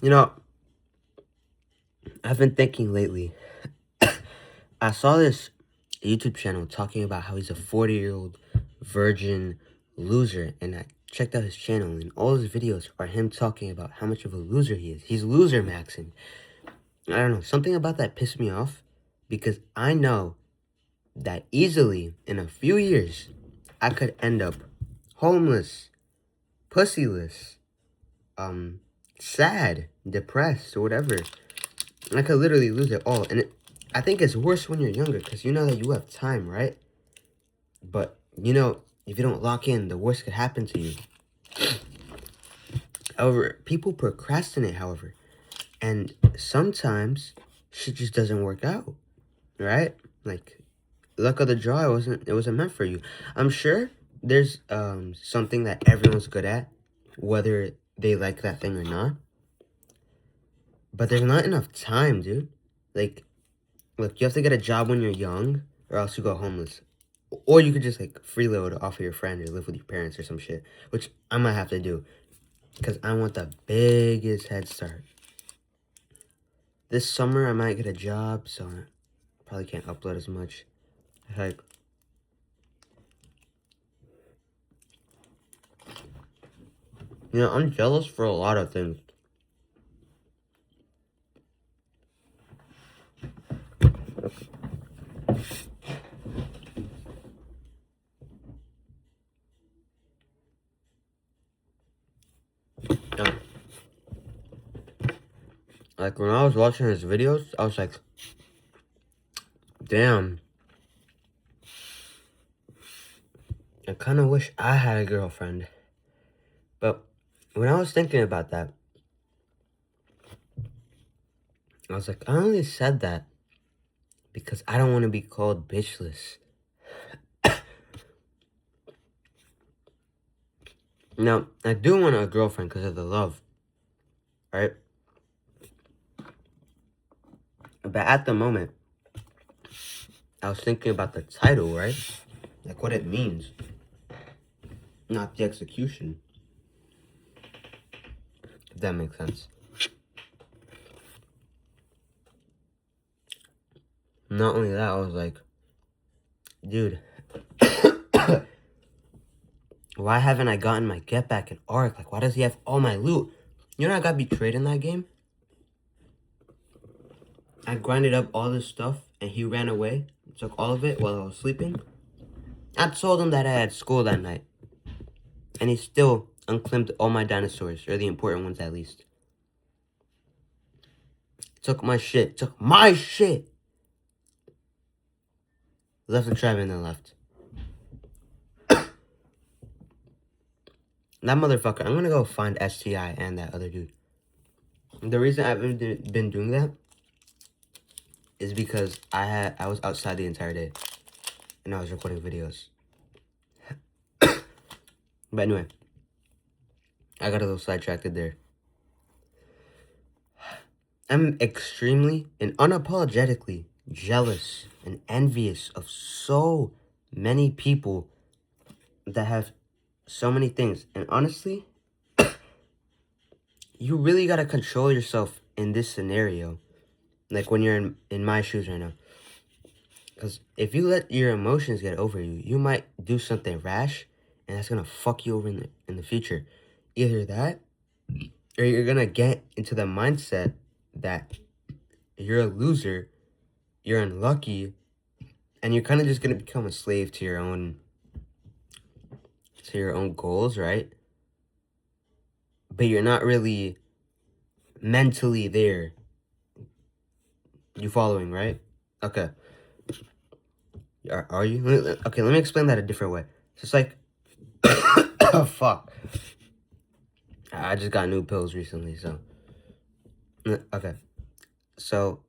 You know, I've been thinking lately. I saw this YouTube channel talking about how he's a 40-year-old virgin loser, and I checked out his channel, and all his videos are him talking about how much of a loser he is. He's loser maxing. I don't know, something about that pissed me off, because I know that easily, in a few years, I could end up homeless, pussyless, sad, depressed, or whatever. I could literally lose it all. And I think it's worse when you're younger, because you know that you have time, right? But, you know, if you don't lock in, the worst could happen to you. However, people procrastinate, however. And sometimes shit just doesn't work out, right? Like, luck of the draw, it wasn't meant for you. I'm sure there's something that everyone's good at, whether they like that thing or not. But there's not enough time, dude. Like, look, you have to get a job when you're young, or else you go homeless. Or you could just, like, freeload off of your friend or live with your parents or some shit. Which I might have to do. Because I want the biggest head start. This summer, I might get a job, so I probably can't upload as much. Like, you know, I'm jealous for a lot of things. Like, when I was watching his videos, I was like, damn. I kind of wish I had a girlfriend. But when I was thinking about that, I was like, I only said that because I don't want to be called bitchless. Now, I do want a girlfriend because of the love, right? But at the moment, I was thinking about the title, right? Like what it means, not the execution. If that makes sense. Not only that, I was like, dude, why haven't I gotten my get back in Ark? Like, why does he have all my loot? You know I got betrayed in that game? I grinded up all this stuff, and he ran away, took all of it while I was sleeping. I told him that I had school that night, and he still unclimbed all my dinosaurs, or the important ones at least. Took my shit, Left the tribe and then left. That motherfucker, I'm gonna go find STI and that other dude. The reason I've been doing that is because I was outside the entire day, and I was recording videos. But anyway, I got a little sidetracked there. I'm extremely and unapologetically jealous and envious of so many people that have so many things. And honestly, you really gotta control yourself in this scenario. Like when you're in my shoes right now. Because if you let your emotions get over you, you might do something rash, and that's gonna fuck you over in the future. Either that, or you're gonna get into the mindset that you're a loser, you're unlucky, and you're kind of just gonna become a slave to your own goals, right? But you're not really mentally there. You following, right? Okay. Are you? Okay, let me explain that a different way. So it's like, oh, fuck. I just got new pills recently, so. Okay. So,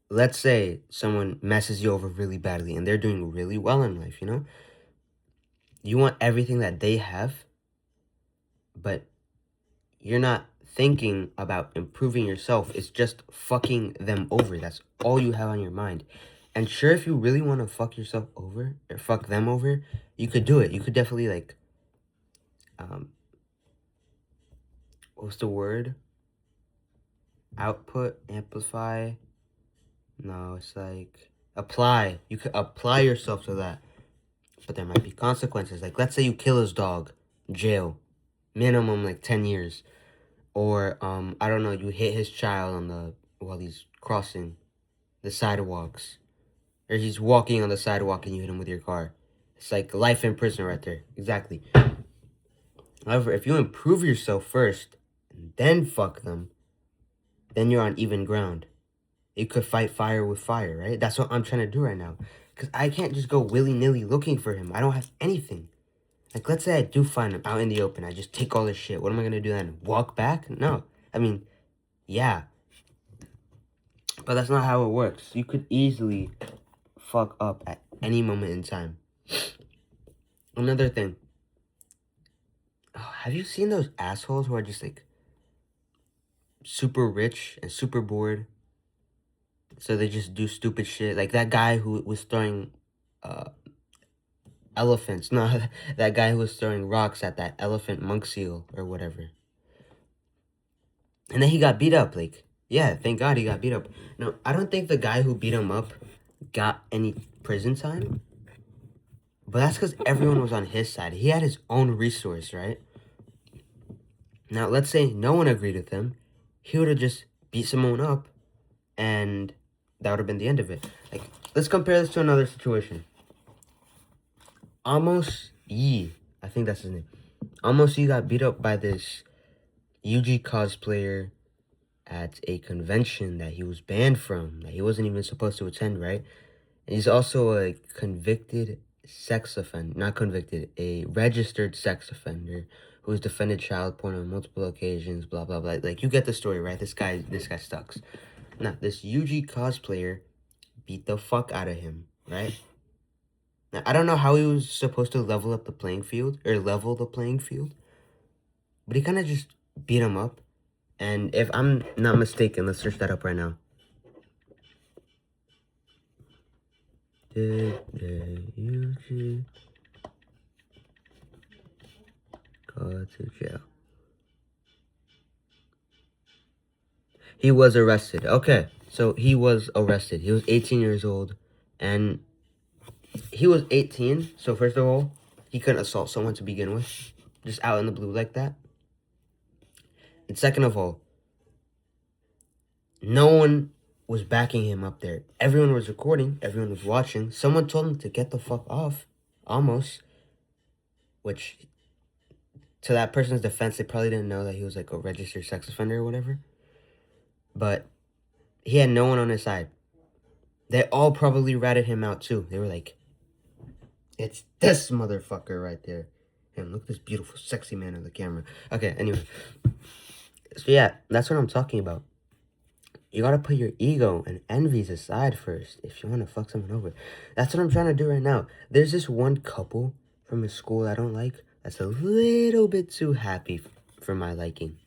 let's say someone messes you over really badly and they're doing really well in life, you know? You want everything that they have, but you're not thinking about improving yourself. It's just fucking them over. That's all you have on your mind. And sure, if you really want to fuck yourself over or fuck them over, you could do it. You could definitely, like, what's the word? output, amplify. No, it's like apply. You could apply yourself to that. But there might be consequences. Like, let's say you kill his dog, jail, minimum like 10 years. Or, I don't know, you hit his child while he's crossing the sidewalks. Or he's walking on the sidewalk and you hit him with your car. It's like life in prison right there. Exactly. However, if you improve yourself first, and then fuck them, then you're on even ground. You could fight fire with fire, right? That's what I'm trying to do right now. Because I can't just go willy-nilly looking for him. I don't have anything. Like, let's say I do find him out in the open. I just take all this shit. What am I going to do then? Walk back? No. I mean, yeah. But that's not how it works. You could easily fuck up at any moment in time. Another thing. Oh, have you seen those assholes who are just, like, super rich and super bored? So they just do stupid shit. Like that guy who was throwing elephants. No, that guy who was throwing rocks at that elephant monk seal or whatever. And then he got beat up. Like, yeah, thank God he got beat up. No, I don't think the guy who beat him up got any prison time. But that's because everyone was on his side. He had his own resource, right? Now, let's say no one agreed with him. He would have just beat someone up, and that would have been the end of it. Like, let's compare this to another situation. Amos Yee, I think that's his name. Amos Yee got beat up by this UG cosplayer at a convention that he was banned from, that he wasn't even supposed to attend, right? And he's also a convicted sex offender, not convicted, a registered sex offender who's defended child porn on multiple occasions, blah, blah, blah. Like, you get the story, right? This guy sucks. Now, this UG cosplayer beat the fuck out of him, right? Now, I don't know how he was supposed to level the playing field, but he kind of just beat him up. And if I'm not mistaken, let's search that up right now. Did the UG go to jail? He was arrested. Okay, so he was arrested. He was 18 years old, and he was 18. So first of all, he couldn't assault someone to begin with, just out in the blue like that. And second of all, no one was backing him up there. Everyone was recording. Everyone was watching. Someone told him to get the fuck off, almost. Which, to that person's defense, they probably didn't know that he was like a registered sex offender or whatever. But he had no one on his side. They all probably ratted him out too. They were like, it's this motherfucker right there. And look at this beautiful, sexy man on the camera. Okay, anyway. So yeah, that's what I'm talking about. You gotta put your ego and envies aside first if you want to fuck someone over. That's what I'm trying to do right now. There's this one couple from a school I don't like that's a little bit too happy for my liking.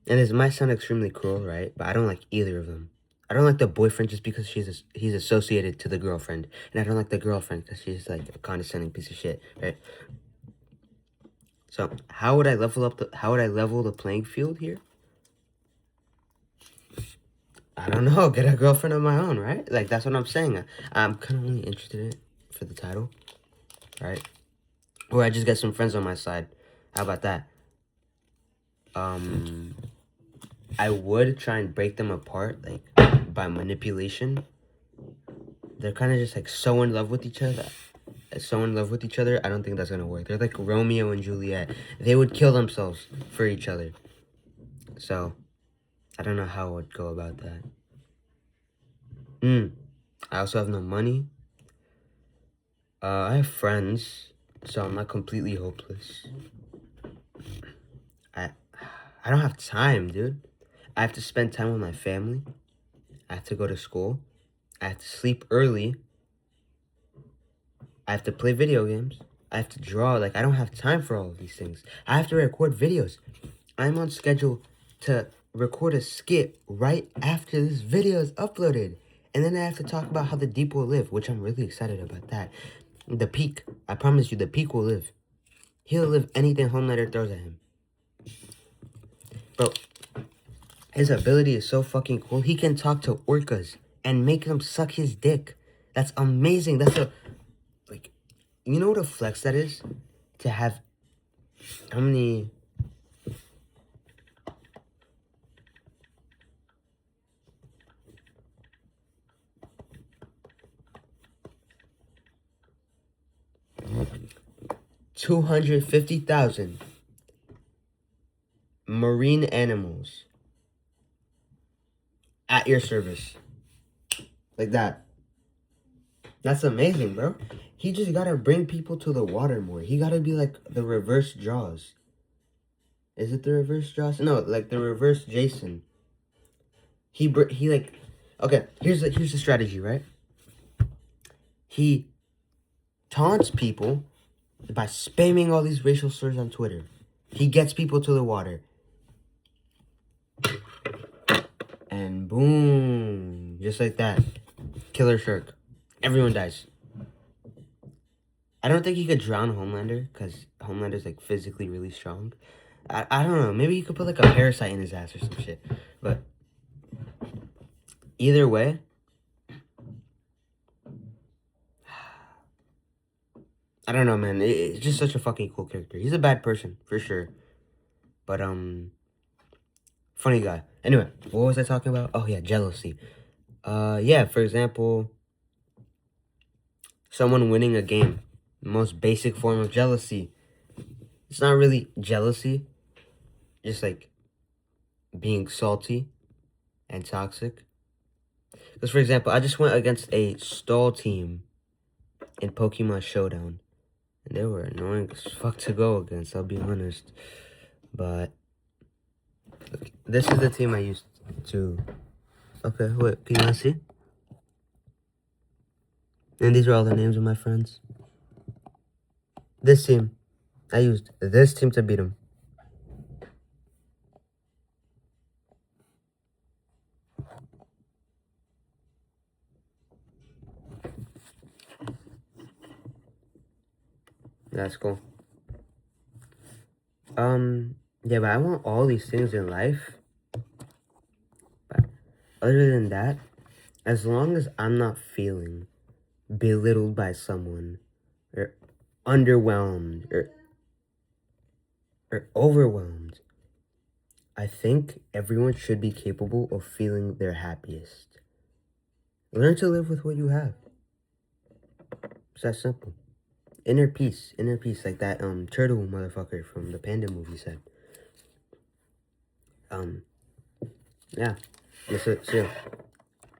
And this might sound extremely cruel, right? But I don't like either of them. I don't like the boyfriend just because he's associated to the girlfriend. And I don't like the girlfriend because she's like a condescending piece of shit, right? So how would I level the playing field here? I don't know, get a girlfriend of my own, right? Like, that's what I'm saying. I'm kind of only interested in it for the title, right? Or I just get some friends on my side. How about that? I would try and break them apart, like, by manipulation. They're kind of just, like, so in love with each other. I don't think that's gonna work. They're like Romeo and Juliet. They would kill themselves for each other. So, I don't know how I would go about that. I also have no money. I have friends, so I'm not completely hopeless. I don't have time, dude. I have to spend time with my family. I have to go to school. I have to sleep early. I have to play video games. I have to draw. Like, I don't have time for all of these things. I have to record videos. I'm on schedule to record a skit right after this video is uploaded. And then I have to talk about how the Deep will live, which I'm really excited about that. The Peak. I promise you, the Peak will live. He'll live anything Homelander throws at him. Bro, His ability is so fucking cool. He can talk to orcas and make them suck his dick. That's amazing. That's a, like, you know what a flex that is? To have, how many... 250,000 marine animals at your service. Like that. That's amazing, bro. He just gotta bring people to the water more. He gotta be like the reverse Jaws. Is it the reverse Jaws? No, like the reverse Jason. He like, okay, here's the strategy, right? He taunts people by spamming all these racial slurs on Twitter. He gets people to the water. And boom, just like that. Killer shark. Everyone dies. I don't think he could drown Homelander, because Homelander's like physically really strong. I don't know. Maybe he could put like a parasite in his ass or some shit. But either way, I don't know, man. It's just such a fucking cool character. He's a bad person, for sure. But, funny guy. Anyway, what was I talking about? Oh, yeah, jealousy. Yeah, for example, someone winning a game. The most basic form of jealousy. It's not really jealousy. Just, like, being salty and toxic. Because, for example, I just went against a stall team in Pokemon Showdown. And they were annoying as fuck to go against, I'll be honest. But this is the team I used to... Okay, wait, can you not see? And these are all the names of my friends. This team. I used this team to beat them. That's cool. Yeah, but I want all these things in life. But other than that, as long as I'm not feeling belittled by someone, or underwhelmed, or overwhelmed, I think everyone should be capable of feeling their happiest. Learn to live with what you have. It's that simple. Inner peace, like that turtle motherfucker from the Panda movie said. Yeah. Yes, see ya.